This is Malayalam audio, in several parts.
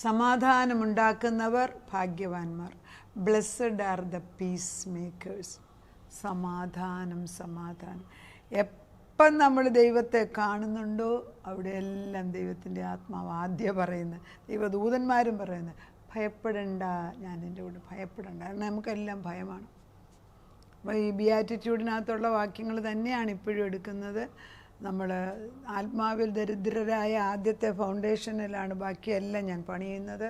സമാധാനമുണ്ടാക്കുന്നവർ ഭാഗ്യവാന്മാർ. Blessed are the peace makers. സമാധാനം. എപ്പം നമ്മൾ ദൈവത്തെ കാണുന്നുണ്ടോ അവിടെയെല്ലാം ദൈവത്തിൻ്റെ ആത്മാവ് ആദ്യം പറയുന്നത്, ദൈവദൂതന്മാരും പറയുന്നത്, ഭയപ്പെടണ്ട, ഞാൻ എൻ്റെ കൂടെ ഭയപ്പെടണ്ട. കാരണം നമുക്കെല്ലാം ഭയമാണ്. അപ്പോൾ ഈ ബിയാറ്റിറ്റ്യൂഡിനകത്തുള്ള വാക്യങ്ങൾ തന്നെയാണ് ഇപ്പോഴും എടുക്കുന്നത്. നമ്മൾ ആത്മാവിൽ ദരിദ്രരായ ആദ്യത്തെ ഫൗണ്ടേഷനിലാണ് ബാക്കിയെല്ലാം ഞാൻ പണിയുന്നത്.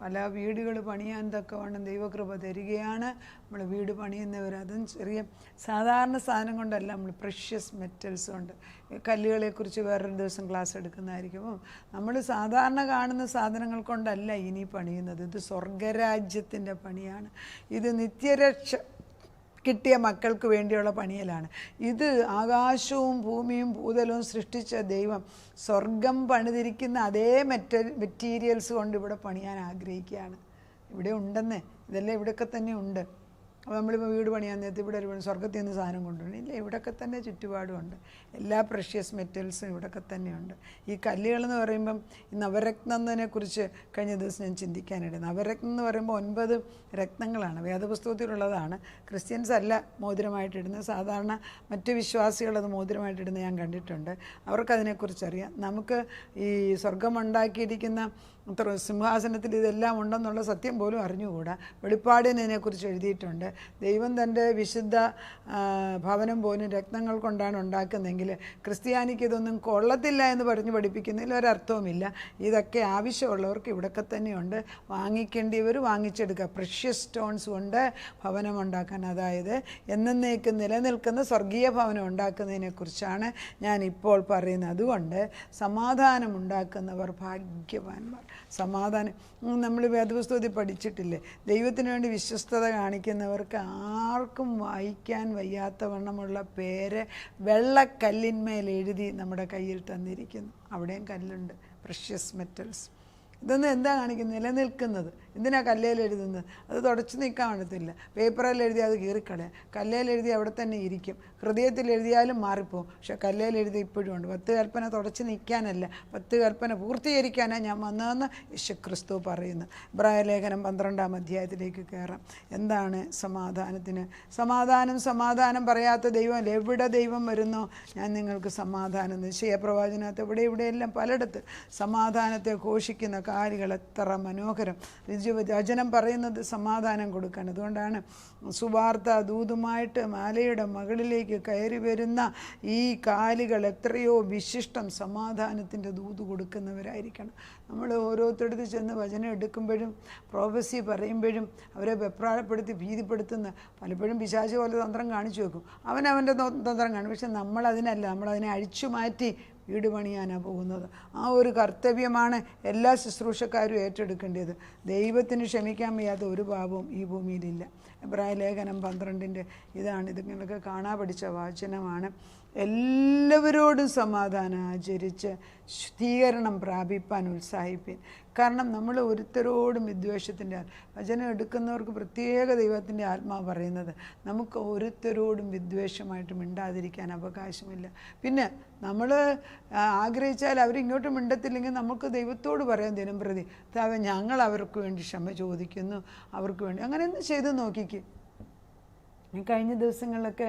പല വീടുകൾ പണിയാൻ തക്കവണ്ണം ദൈവകൃപ തരികയാണ്. നമ്മൾ വീട് പണിയുന്നവർ അതും ചെറിയ സാധാരണ സാധനം കൊണ്ടല്ല, നമ്മൾ പ്രഷ്യസ് മെറ്റൽസ് കൊണ്ട്. കല്ലുകളെക്കുറിച്ച് വേറൊരു ദിവസം ക്ലാസ് എടുക്കുന്നതായിരിക്കും. നമ്മൾ സാധാരണ കാണുന്ന സാധനങ്ങൾ കൊണ്ടല്ല ഇനി പണിയുന്നത്. ഇത് സ്വർഗരാജ്യത്തിൻ്റെ പണിയാണ്. ഇത് നിത്യരക്ഷ കിട്ടിയ മക്കൾക്ക് വേണ്ടിയുള്ള പണിയലാണ്. ഇത് ആകാശവും ഭൂമിയും ഭൂതലവും സൃഷ്ടിച്ച ദൈവം സ്വർഗം പണിതിരിക്കുന്ന അതേ മെറ്റീരിയൽസ് കൊണ്ട് ഇവിടെ പണിയാൻ ആഗ്രഹിക്കുകയാണ്. ഇവിടെ ഉണ്ടെന്നേ, ഇതെല്ലാം ഇവിടെയൊക്കെ തന്നെ ഉണ്ട്. അപ്പോൾ നമ്മളിപ്പോൾ വീട് പണിയാൻ നേരത്തെ ഇവിടെ ഒരു സ്വർഗത്തിൽ നിന്ന് സാധനം കൊണ്ടുവരണം ഇല്ല, ഇവിടെയൊക്കെ തന്നെ ചുറ്റുപാടുമുണ്ട്. എല്ലാ പ്രഷ്യസ് മെറ്റൽസും ഇവിടെയൊക്കെ തന്നെയുണ്ട്. ഈ കല്ലുകളെന്ന് പറയുമ്പം ഈ നവരത്നത്തിനെക്കുറിച്ച് കഴിഞ്ഞ ദിവസം ഞാൻ ചിന്തിക്കാനിടയിൽ. നവരത്നം എന്ന് പറയുമ്പോൾ 9 രത്നങ്ങളാണ്, വേദപുസ്തകത്തിലുള്ളതാണ്. ക്രിസ്ത്യൻസ് അല്ല മോതിരമായിട്ടിടുന്നത്, സാധാരണ മറ്റ് വിശ്വാസികളത് മോതിരമായിട്ടിടുന്നത് ഞാൻ കണ്ടിട്ടുണ്ട്. അവർക്കതിനെക്കുറിച്ചറിയാം. നമുക്ക് ഈ സ്വർഗമുണ്ടാക്കിയിരിക്കുന്ന സിംഹാസനത്തിൽ ഇതെല്ലാം ഉണ്ടെന്നുള്ള സത്യം പോലും അറിഞ്ഞുകൂടാ. വെളിപ്പാടിന് ഇതിനെക്കുറിച്ച് എഴുതിയിട്ടുണ്ട്. ദൈവം തൻ്റെ വിശുദ്ധ ഭവനം പോലും രത്നങ്ങൾ കൊണ്ടാണ് ഉണ്ടാക്കുന്നതെങ്കിൽ ക്രിസ്ത്യാനിക്ക് ഇതൊന്നും കൊള്ളത്തില്ല എന്ന് പറഞ്ഞ് പഠിപ്പിക്കുന്നതിൽ ഒരർത്ഥവുമില്ല. ഇതൊക്കെ ആവശ്യമുള്ളവർക്ക് ഇവിടെയൊക്കെ തന്നെയുണ്ട്. വാങ്ങിക്കേണ്ടിയവർ വാങ്ങിച്ചെടുക്കുക. പ്രഷ്യസ് സ്റ്റോൺസ് കൊണ്ട് ഭവനം ഉണ്ടാക്കാൻ, അതായത് എന്നേക്കും നിലനിൽക്കുന്ന സ്വർഗീയ ഭവനം ഉണ്ടാക്കുന്നതിനെക്കുറിച്ചാണ് ഞാൻ ഇപ്പോൾ പറയുന്നത്. അതുകൊണ്ട് സമാധാനം ഉണ്ടാക്കുന്നവർ ഭാഗ്യവാന്മാർ. സമാധാനം നമ്മൾ വേദപുസ്തകത്തിൽ പഠിച്ചിട്ടില്ലേ, ദൈവത്തിന് വേണ്ടി വിശ്വസ്തത കാണിക്കുന്നവർക്ക് ആർക്കും വായിക്കാൻ വയ്യാത്ത വണ്ണമുള്ള പേര് വെള്ളക്കല്ലിന്മേൽ എഴുതി നമ്മുടെ കയ്യിൽ തന്നിരിക്കുന്നു. അവിടെയും കല്ലുണ്ട്, പ്രഷ്യസ് മെറ്റൽസ്. ഇതൊന്നും എന്താ കാണിക്കുന്നത്? നിലനിൽക്കുന്നത്. എന്തിനാ കല്ലേൽ എഴുതുന്നത്? അത് തുടച്ചു നീക്കാൻ പറ്റത്തില്ല. പേപ്പറിൽ എഴുതി അത് കീറിക്കളയാം. കല്ലേൽ എഴുതി അവിടെ തന്നെ ഇരിക്കും. ഹൃദയത്തിൽ എഴുതിയാലും മാറിപ്പോവും. പക്ഷെ കല്ലേൽ എഴുതി ഇപ്പോഴും ഉണ്ട്. 10 കൽപ്പന തുടച്ചു നീക്കാനല്ല, 10 കൽപ്പന പൂർത്തീകരിക്കാനാണ് ഞാൻ വന്നതെന്ന് യേശുക്രിസ്തു പറയുന്നു. എബ്രായ ലേഖനം 12-ാം അധ്യായത്തിലേക്ക് കയറാം. എന്താണ് സമാധാനത്തിന്? സമാധാനം പറയാത്ത ദൈവം എവിടെ ദൈവം വരുന്നോ ഞാൻ നിങ്ങൾക്ക് സമാധാനം. നിശ്ചയപ്രവാചനകത്ത് ഇവിടെയെല്ലാം പലയിടത്ത് സമാധാനത്തെ ഘോഷിക്കുന്ന കാര്യങ്ങൾ എത്ര മനോഹരം. വചനം പറയുന്നത് സമാധാനം കൊടുക്കാൻ. അതുകൊണ്ടാണ് സുവാർത്ത ദൂതുമായിട്ട് മലയുടെ മകളിലേക്ക് കയറി വരുന്ന ഈ കാലുകൾ എത്രയോ വിശിഷ്ടം സമാധാനത്തിൻ്റെ ദൂത് കൊടുക്കുന്നവരായിരിക്കണം. നമ്മൾ ഓരോരുത്തടുത്ത് ചെന്ന് വചനം എടുക്കുമ്പോഴും പ്രോഫസി പറയുമ്പോഴും അവരെ വെപ്രാളപ്പെടുത്തി ഭീതിപ്പെടുത്തുന്ന പലപ്പോഴും പിശാച് പോലെ തന്ത്രം കാണിച്ചു വെക്കും. അവനവൻ്റെ തന്ത്രം കാണും. പക്ഷെ നമ്മളതിനല്ല, നമ്മളതിനെ അഴിച്ചു മാറ്റി വീട് പണിയാനാണ് പോകുന്നത്. ആ ഒരു കർത്തവ്യമാണ് എല്ലാ ശുശ്രൂഷക്കാരും ഏറ്റെടുക്കേണ്ടത്. ദൈവത്തിന് ക്ഷമിക്കാൻ വയ്യാത്ത ഒരു പാപവും ഈ ഭൂമിയിലില്ല. എബ്രായ ലേഖനം 12-ന്റെ ഇതാണ്. ഇത് നിങ്ങൾക്ക് കാണാൻ പഠിച്ച വാചനമാണ്. എല്ലാവരോടും സമാധാനം ആചരിച്ച് ശുദ്ധീകരണം പ്രാപിപ്പാൻ ഉത്സാഹിപ്പിൻ. കാരണം നമ്മൾ ഒരുത്തരോടും വിദ്വേഷത്തിൻ്റെ വചനം എടുക്കുന്നവർക്ക് പ്രത്യേക ദൈവത്തിൻ്റെ ആത്മാവ് പറയുന്നത് നമുക്ക് ഒരുത്തരോടും വിദ്വേഷമായിട്ട് മിണ്ടാതിരിക്കാൻ അവകാശമില്ല. പിന്നെ നമ്മൾ ആഗ്രഹിച്ചാൽ അവരിങ്ങോട്ട് മിണ്ടത്തില്ലെങ്കിൽ നമുക്ക് ദൈവത്തോട് പറയാം ദിനം പ്രതി, ഞങ്ങൾ അവർക്ക് വേണ്ടി ക്ഷമ ചോദിക്കുന്നു, അവർക്ക് വേണ്ടി അങ്ങനെ ഒന്ന് ചെയ്ത് നോക്കിക്ക്. കഴിഞ്ഞ ദിവസങ്ങളിലൊക്കെ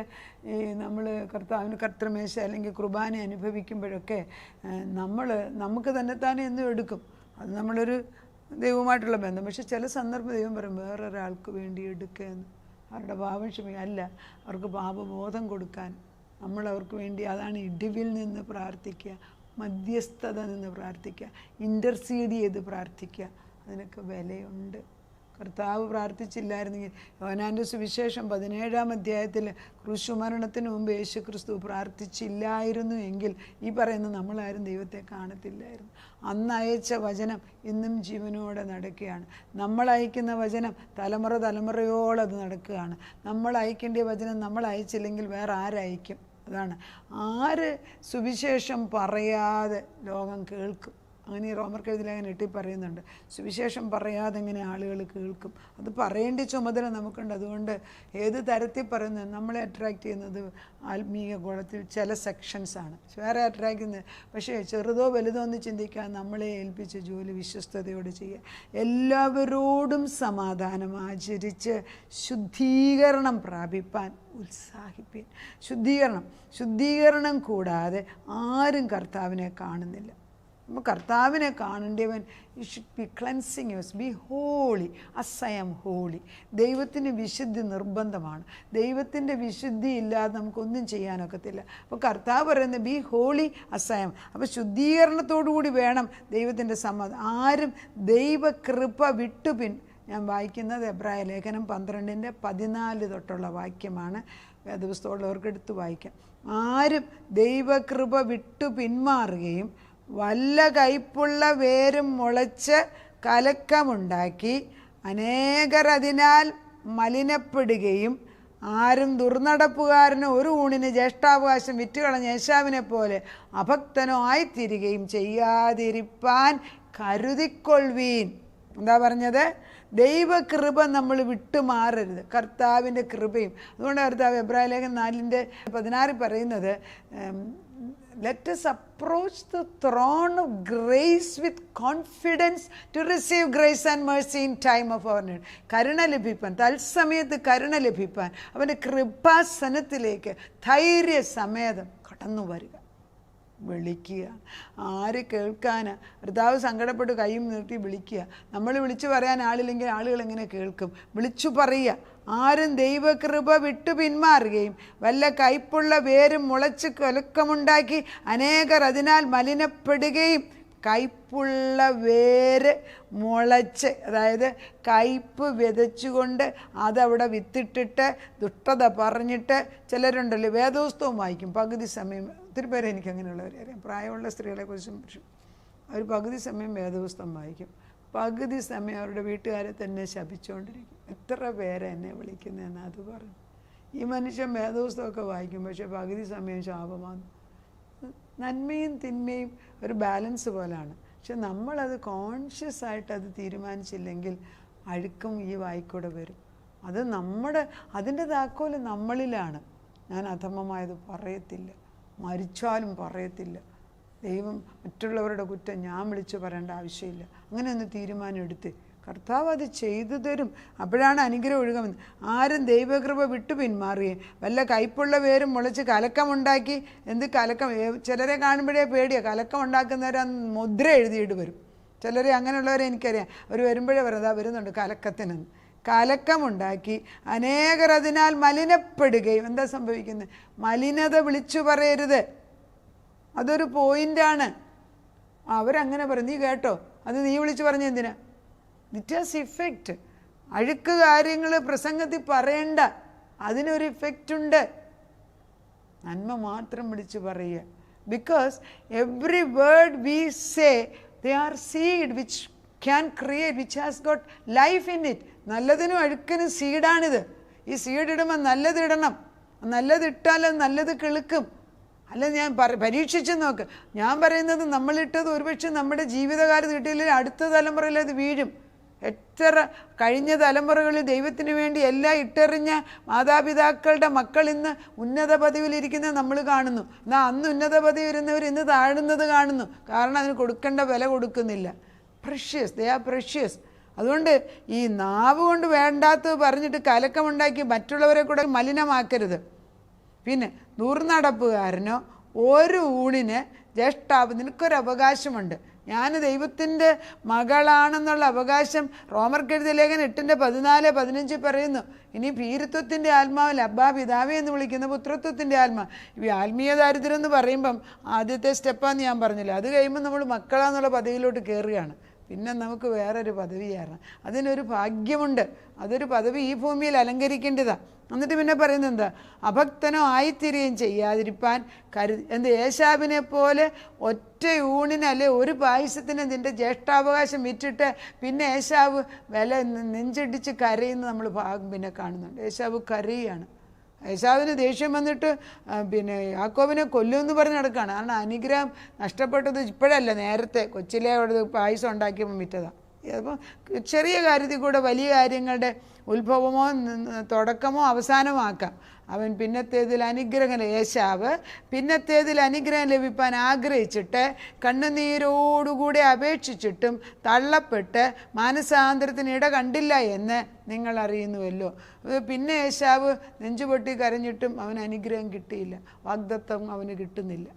ഈ നമ്മൾ കർത്താവിന് കർത്തൃമേശ അല്ലെങ്കിൽ കുർബാന അനുഭവിക്കുമ്പോഴൊക്കെ നമുക്ക് തന്നെത്താനെ എന്നും എടുക്കും. അത് നമ്മളൊരു ദൈവമായിട്ടുള്ള ബന്ധം. പക്ഷെ ചില സന്ദർഭം ദൈവം പറയും വേറൊരാൾക്ക് വേണ്ടി എടുക്കുകയെന്ന്. അവരുടെ പാപം ക്ഷമിക്കുക അല്ല, അവർക്ക് പാപബോധം കൊടുക്കാൻ നമ്മൾ അവർക്ക് വേണ്ടി. അതാണ് ഇടിവിൽ നിന്ന് പ്രാർത്ഥിക്കുക, മധ്യസ്ഥത നിന്ന് പ്രാർത്ഥിക്കുക, ഇൻ്റർസീഡ് ചെയ്ത് പ്രാർത്ഥിക്കുക. അതിനൊക്കെ വിലയുണ്ട്. കർത്താവ് പ്രാർത്ഥിച്ചില്ലായിരുന്നെങ്കിൽ യോഹന്നാൻ്റെ സുവിശേഷം 17-ാം അധ്യായത്തിൽ ക്രൂശുമരണത്തിന് മുമ്പ് യേശുക്രിസ്തു പ്രാർത്ഥിച്ചില്ലായിരുന്നു എങ്കിൽ ഈ പറയുന്ന നമ്മളാരും ദൈവത്തെ കാണത്തില്ലായിരുന്നു. അന്ന് അയച്ച വചനം ഇന്നും ജീവനോടെ നടക്കുകയാണ്. നമ്മൾ അയക്കുന്ന വചനം തലമുറയോളം അത് നടക്കുകയാണ്. നമ്മൾ അയക്കേണ്ട വചനം നമ്മൾ അയച്ചില്ലെങ്കിൽ വേറെ ആരയക്കും? അതാണ്. ആര് സുവിശേഷം പറയാതെ ലോകം കേൾക്കും? അങ്ങനെ ഈ റോമർക്ക് ലേഖനം 8 പറയുന്നുണ്ട്. സുവിശേഷം പറയാതെ എങ്ങനെ ആളുകൾ കേൾക്കും? അത് പറയേണ്ട ചുമതല നമുക്കുണ്ട്. അതുകൊണ്ട് ഏത് തരത്തിൽ പറയുന്നത് നമ്മളെ അട്രാക്റ്റ് ചെയ്യുന്നത് ആത്മീയ ഗുണത്തിൽ ചില സെക്ഷൻസാണ്, വേറെ അട്രാക്റ്റ് ചെയ്യുന്നത്. പക്ഷേ ചെറുതോ വലുതോ എന്ന് ചിന്തിക്കാൻ നമ്മളെ ഏൽപ്പിച്ച ജോലി വിശ്വസ്തയോടെ ചെയ്യുക. എല്ലാവരോടും സമാധാനം ആചരിച്ച് ശുദ്ധീകരണം പ്രാപിപ്പാൻ ഉത്സാഹിപ്പിൻ. ശുദ്ധീകരണം കൂടാതെ ആരും കർത്താവിനെ കാണുന്നില്ല. നമ്മൾ കർത്താവിനെ കാണേണ്ടവൻ you should be cleansing yours, be holy as I am holy. ദൈവത്തിന് വിശുദ്ധി നിർബന്ധമാണ്. ദൈവത്തിൻ്റെ വിശുദ്ധി ഇല്ലാതെ നമുക്കൊന്നും ചെയ്യാനൊക്കത്തില്ല. അപ്പോൾ കർത്താവ് പറയുന്നത് be holy as I am. അപ്പോൾ ശുദ്ധീകരണത്തോടു കൂടി വേണം ദൈവത്തിൻ്റെ സമ്മതം. ആരും ദൈവകൃപ ഞാൻ വായിക്കുന്നത് എബ്രായ ലേഖനം 12:14 തൊട്ടുള്ള വാക്യമാണ്. വേദപുസ്തകമുള്ളവർക്ക് എടുത്ത് വായിക്കാം. ആരും ദൈവകൃപ വിട്ടു പിന്മാറുകയും വല്ല കയ്പുള്ള വേരും മുളച്ച് കലക്കമുണ്ടാക്കി അനേകർ അതിനാൽ മലിനപ്പെടുകയും ആരും ദുർനടപ്പുകാരന് ഒരു ഊണിന് ജ്യേഷ്ഠാവകാശം വിറ്റുകളഞ്ഞ ഏശാവിനെ പോലെ അഭക്തനോ ആയിത്തീരുകയും ചെയ്യാതിരിപ്പാൻ കരുതിക്കൊള്ളുവീൻ. എന്താ പറഞ്ഞത്? ദൈവകൃപ നമ്മൾ വിട്ടുമാറരുത്, കർത്താവിൻ്റെ കൃപയും. അതുകൊണ്ട് കർത്താവ് എബ്രായ ലേഖനം 4:16 പറയുന്നത് let us approach the throne of grace with confidence to receive grace and mercy in time of our need. കരുണ ലഭിപ്പാൻ, തത്സമയത്ത് കരുണ ലഭിപ്പാൻ അവൻ്റെ കൃപാസനത്തിലേക്ക് ധൈര്യസമേതം കടന്നു വരിക, വിളിക്കുക. ആര് കേൾക്കാനാ? കർത്താവ് സങ്കടപ്പെട്ട് കൈയും നീട്ടി വിളിക്കുക. നമ്മൾ വിളിച്ചു പറയാൻ ആളില്ലെങ്കിൽ ആളുകൾ എങ്ങനെ കേൾക്കും? വിളിച്ചു പറയുക. ആരും ദൈവകൃപ വിട്ടു പിന്മാറുകയും വല്ല കയ്പുള്ള വേരും മുളച്ച് കലക്കമുണ്ടാക്കി അനേകർ അതിനാൽ മലിനപ്പെടുകയും. കയ്പുള്ള വേര് മുളച്ച്, അതായത് കയ്പ് വിതച്ചുകൊണ്ട് അതവിടെ വിത്തിട്ടിട്ട് ദുഷ്ടത പറഞ്ഞിട്ട് ചിലരുണ്ടല്ലോ വേദോസ്തവം വായിക്കും പകുതി സമയം. ഒത്തിരി പേരെ എനിക്ക് അങ്ങനെയുള്ളവരെ അറിയാം, പ്രായമുള്ള സ്ത്രീകളെ കുറിച്ചും. അവർ പകുതി സമയം വേദപുസ്തകം വായിക്കും, പകുതി സമയം അവരുടെ വീട്ടുകാരെ തന്നെ ശപിച്ചുകൊണ്ടിരിക്കും. എത്ര പേരെ എന്നെ വിളിക്കുന്നതെന്ന് അത് പറഞ്ഞു. ഈ മനുഷ്യൻ വേദപുസ്തകമൊക്കെ വായിക്കും, പക്ഷേ പകുതി സമയം ശാപമാണ്. നന്മയും തിന്മയും ഒരു ബാലൻസ് പോലാണ്. പക്ഷെ നമ്മളത് കോൺഷ്യസ് ആയിട്ട് അത് തീരുമാനിച്ചില്ലെങ്കിൽ അഴുക്കും ഈ വായിക്കൂടെ വരും. അത് അതിൻ്റെ താക്കോല് നമ്മളിലാണ്. ഞാൻ അധമമായത് പറയത്തില്ല, മരിച്ചാലും പറയത്തില്ല. ദൈവം മറ്റുള്ളവരുടെ കുറ്റം ഞാൻ വിളിച്ചു പറയേണ്ട ആവശ്യമില്ല. അങ്ങനെ ഒന്ന് തീരുമാനം എടുത്ത് കർത്താവ് അത് ചെയ്തു തരും. അപ്പോഴാണ് അനുഗ്രഹം ഒഴുകുന്നത്. ആരും ദൈവകൃപ വിട്ടു പിന്മാറുകയും വല്ല കയ്പുള്ള വേരും മുളച്ച് കലക്കമുണ്ടാക്കി. എന്ത് കലക്കം? ചിലരെ കാണുമ്പോഴേ പേടിയാണ്. കലക്കം ഉണ്ടാക്കുന്നവരെ മുദ്ര എഴുതിയിട്ട് വരും. ചിലരെ അങ്ങനെയുള്ളവരെ എനിക്കറിയാം. അവർ വരുമ്പോഴേ പറയുന്നത് വരുന്നുണ്ട് കലക്കത്തിനെന്ന്. കലക്കമുണ്ടാക്കി അനേകർ അതിനാൽ മലിനപ്പെടുകയും. എന്താ സംഭവിക്കുന്നത്? മലിനത വിളിച്ചു പറയരുത്, അതൊരു പോയിൻ്റാണ്. അവരങ്ങനെ പറയും, നീ കേട്ടോ, അത് നീ വിളിച്ചു പറഞ്ഞ എന്തിനാ? It has effect. അഴുക്ക് കാര്യങ്ങൾ പ്രസംഗത്തിൽ പറയണ്ട, അതിനൊരു ഇഫക്റ്റ് ഉണ്ട്. നന്മ മാത്രം വിളിച്ചു പറയുക. Because every word we say they are seed which can create, which has got life in it. നല്ലതിനും അഴുക്കിനും സീഡാണിത്. ഈ സീഡ് ഇടുമ്പോൾ നല്ലതിടണം. നല്ലതിട്ടാൽ അത് നല്ലത് കിളുക്കും. അല്ല, ഞാൻ പരീക്ഷിച്ച് നോക്ക്. ഞാൻ പറയുന്നത് നമ്മളിട്ടത് ഒരുപക്ഷെ നമ്മുടെ ജീവിതകാലത്ത് കിട്ടിയില്ലെങ്കിൽ അടുത്ത തലമുറയിൽ അത് വീഴും. എത്ര കഴിഞ്ഞ തലമുറകളിൽ ദൈവത്തിന് വേണ്ടി എല്ലാം ഇട്ടെറിഞ്ഞ മാതാപിതാക്കളുടെ മക്കൾ ഇന്ന് ഉന്നത പദവിയിലിരിക്കുന്നത് നമ്മൾ കാണുന്നു. എന്നാൽ അന്ന് ഉന്നത പദവി ഇരുന്നവർ ഇന്ന് താഴുന്നത് കാണുന്നു. കാരണം അതിന് കൊടുക്കേണ്ട വില കൊടുക്കുന്നില്ല. Precious, they are precious. അതുകൊണ്ട് ഈ നാവ് കൊണ്ട് വേണ്ടാത്തത് പറഞ്ഞിട്ട് കലക്കമുണ്ടാക്കി മറ്റുള്ളവരെ കൂടെ മലിനമാക്കരുത്. പിന്നെ ദുർനടപ്പുകാരനോ ഒരു ഊണിന് ജ്യേഷ്ഠാവ്, നിനക്കൊരവകാശമുണ്ട്. ഞാൻ ദൈവത്തിൻ്റെ മകളാണെന്നുള്ള അവകാശം റോമർക്ക് എഴുതിയ ലേഖനം 8:14-15 പറയുന്നു. ഇനി ഭീരുത്വത്തിൻ്റെ ആത്മാവിൽ അബ്ബാ പിതാവേ എന്ന് വിളിക്കുന്ന പുത്രത്വത്തിൻ്റെ ആത്മാവ്. ഈ ആത്മീയ ദാരിദ്ര്യം എന്ന് പറയുമ്പം ആദ്യത്തെ സ്റ്റെപ്പാന്ന് ഞാൻ പറഞ്ഞില്ല. അത് കഴിയുമ്പോൾ നമ്മൾ മക്കളാന്നുള്ള പദവിയിലോട്ട് കയറുകയാണ്. പിന്നെ നമുക്ക് വേറൊരു പദവി കയറണം. അതിനൊരു ഭാഗ്യമുണ്ട്. അതൊരു പദവി ഈ ഭൂമിയിൽ അലങ്കരിക്കേണ്ടതാണ്. എന്നിട്ട് പിന്നെ പറയുന്നത് എന്താ? അഭക്തനോ ആയിത്തീരുകയും ചെയ്യാതിരിപ്പാൻ എന്ത് ഏശാവിനെ പോലെ ഒറ്റ ഊണിനല്ലേ ഒരു പായസത്തിന് നിൻ്റെ ജ്യേഷ്ഠാവകാശം വിറ്റിട്ട് പിന്നെ ഏശാവ് നെഞ്ചിടിച്ച് കരയുന്ന നമ്മൾ ഭാഗം പിന്നെ കാണുന്നുണ്ട്. ഏശാവ് കരയാണ്. ഏശാവിന് ദേഷ്യം വന്നിട്ട് പിന്നെ യാക്കോബിനെ കൊല്ലുമെന്ന് പറഞ്ഞ് നടക്കുകയാണ്. കാരണം അനുഗ്രഹം നഷ്ടപ്പെട്ടത് ഇപ്പോഴല്ല, നേരത്തെ കൊച്ചിലെ അവിടെ പായസം ഉണ്ടാക്കിയപ്പോൾ വിറ്റതാണ്. അപ്പം ചെറിയ കാര്യത്തിൽ കൂടെ വലിയ കാര്യങ്ങളുടെ ഉത്ഭവമോ തുടക്കമോ അവസാനമോ ആക്കാം. അവൻ പിന്നത്തേതിൽ അനുഗ്രഹം, ഏശാവ് പിന്നത്തേതിൽ അനുഗ്രഹം ലഭിപ്പാൻ ആഗ്രഹിച്ചിട്ട് കണ്ണുനീരോടുകൂടി അപേക്ഷിച്ചിട്ടും തള്ളപ്പെട്ട് മാനസാന്തരത്തിന് ഇട കണ്ടില്ല എന്ന് നിങ്ങൾ അറിയുന്നുവല്ലോ. പിന്നെ ഏശാവ് നെഞ്ചുപൊട്ടി കരഞ്ഞിട്ടും അവന് അനുഗ്രഹം കിട്ടിയില്ല, വാഗ്ദത്തം അവന് കിട്ടുന്നില്ല.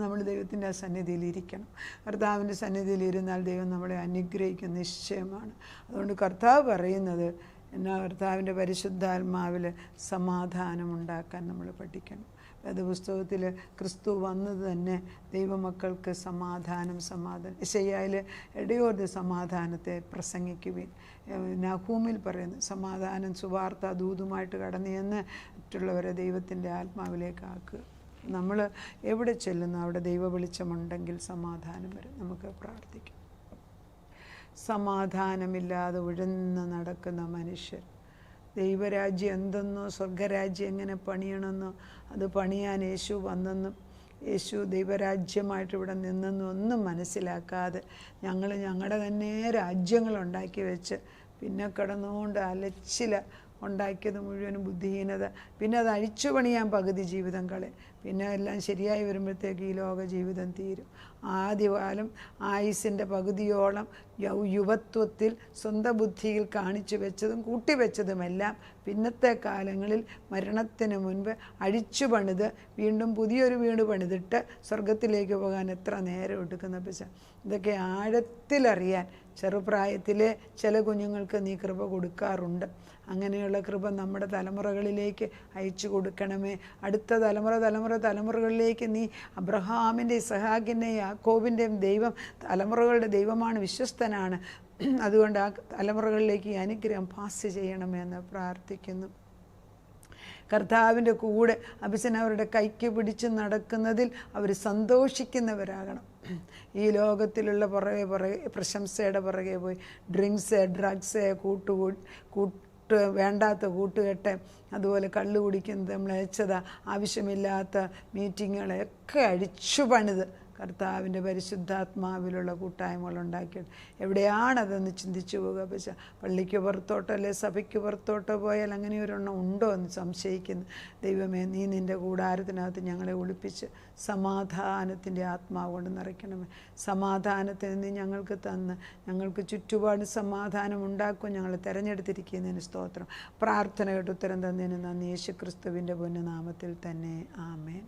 നമ്മൾ ദൈവത്തിൻ്റെ ആ സന്നിധിയിൽ ഇരിക്കണം. കർത്താവിൻ്റെ സന്നിധിയിൽ ഇരുന്നാൽ ദൈവം നമ്മളെ അനുഗ്രഹിക്കും, നിശ്ചയമാണ്. അതുകൊണ്ട് കർത്താവ് പറയുന്നത് എന്നാൽ കർത്താവിൻ്റെ പരിശുദ്ധാത്മാവിൽ സമാധാനമുണ്ടാക്കാൻ നമ്മൾ പഠിക്കണം. വേദപുസ്തകത്തിൽ ക്രിസ്തു വന്നത് തന്നെ ദൈവമക്കൾക്ക് സമാധാനം യെശയ്യായിൽ ഇടയോർത്ത് സമാധാനത്തെ പ്രസംഗിക്കുവിൻ. നഹൂമിൽ പറയുന്നു സമാധാനം സുവാർത്ത ദൂതുമായിട്ട് കടന്നു ചെന്ന് മറ്റുള്ളവരെ ദൈവത്തിൻ്റെ ആത്മാവിലേക്ക് ആക്കുക. നമ്മൾ എവിടെ ചെല്ലുന്നു അവിടെ ദൈവ വെളിച്ചമുണ്ടെങ്കിൽ സമാധാനം വരും. നമുക്ക് പ്രാർത്ഥിക്കാം. സമാധാനമില്ലാതെ ഉഴന്ന് നടക്കുന്ന മനുഷ്യർ, ദൈവരാജ്യം എന്തെന്നോ സ്വർഗരാജ്യം എങ്ങനെ പണിയണമെന്നോ അത് പണിയാൻ യേശു വന്നെന്നും യേശു ദൈവരാജ്യമായിട്ട് ഇവിടെ നിന്നെന്നും ഒന്നും മനസ്സിലാക്കാതെ ഞങ്ങളുടെ തന്നെ രാജ്യങ്ങളുണ്ടാക്കി വെച്ച് പിന്നെ കിടന്നുകൊണ്ട് അലച്ചില ഉണ്ടാക്കിയത് മുഴുവനും ബുദ്ധിഹീനത, പിന്നെ അത് അഴിച്ചു പണിയാൻ പകുതി ജീവിതം പിന്നെ എല്ലാം ശരിയായി വരുമ്പോഴത്തേക്ക് ഈ ലോക ജീവിതം തീരും. ആദ്യകാലം ആയുസിൻ്റെ പകുതിയോളം യുവത്വത്തിൽ സ്വന്തം ബുദ്ധിയിൽ കാണിച്ചു വെച്ചതും കൂട്ടിവെച്ചതുമെല്ലാം പിന്നത്തെ കാലങ്ങളിൽ മരണത്തിന് മുൻപ് അഴിച്ചു പണിത് വീണ്ടും പുതിയൊരു വീട് പണിതിട്ട് സ്വർഗത്തിലേക്ക് പോകാൻ എത്ര നേരം എടുക്കുന്ന പിശ. ഇതൊക്കെ ആഴത്തിലറിയാൻ ചെറുപ്രായത്തിലെ ചില കുഞ്ഞുങ്ങൾക്ക് നീ കൃപ കൊടുക്കാറുണ്ട്. അങ്ങനെയുള്ള കൃപ നമ്മുടെ തലമുറകളിലേക്ക് അയച്ചു കൊടുക്കണമേ. അടുത്ത തലമുറകളിലേക്ക് നീ അബ്രഹാമിൻ്റെ ഇസഹാക്കിൻ്റെയും യാക്കോബിൻ്റെയും ദൈവം തലമുറകളുടെ ദൈവമാണ്, വിശ്വസ്തനാണ്. അതുകൊണ്ട് ആ തലമുറകളിലേക്ക് ഈ അനുഗ്രഹം പാസ് ചെയ്യണമേ എന്ന് പ്രാർത്ഥിക്കുന്നു. കർത്താവിൻ്റെ കൂടെ അഭിസനവരുടെ കൈക്ക് പിടിച്ച് നടക്കുന്നതിൽ അവർ സന്തോഷിക്കുന്നവരാകണം. ഈ ലോകത്തിലുള്ള പുറകെ പ്രശംസയുടെ പുറകെ പോയി ഡ്രഗ്സ് വേണ്ടാത്ത കൂട്ടുകെട്ട്, അതുപോലെ കള്ളു കുടിക്കുന്നത്, മ്ലേച്ഛത, ആവശ്യമില്ലാത്ത മീറ്റിങ്ങുകളെയൊക്കെ അഴിച്ചു പണിത് കർത്താവിൻ്റെ പരിശുദ്ധാത്മാവിലുള്ള കൂട്ടായ്മകൾ ഉണ്ടാക്കിയിട്ട് എവിടെയാണതെന്ന് ചിന്തിച്ചു പോകുക. പക്ഷേ പള്ളിക്ക് പുറത്തോട്ടോ അല്ലെ സഭയ്ക്ക് പുറത്തോട്ടോ പോയാൽ അങ്ങനെ ഒരെണ്ണം ഉണ്ടോ എന്ന് സംശയിക്കുന്നു. ദൈവമേ, നീ നിൻ്റെ കൂടാരത്തിനകത്ത് ഞങ്ങളെ ഒളിപ്പിച്ച് സമാധാനത്തിൻ്റെ ആത്മാവ് കൊണ്ട് നിറയ്ക്കണമേ. സമാധാനത്തിന് നീ ഞങ്ങൾക്ക് തന്ന് ഞങ്ങൾക്ക് ചുറ്റുപാട് സമാധാനം ഉണ്ടാക്കും. ഞങ്ങൾ തിരഞ്ഞെടുത്തിരിക്കുന്നതിന് സ്തോത്രം. പ്രാർത്ഥന കേട്ട് ഉത്തരം തന്നതിന് നന്ദി. യേശു ക്രിസ്തുവിൻ്റെ പൊന്നുനാമത്തിൽ തന്നെ ആമേൻ.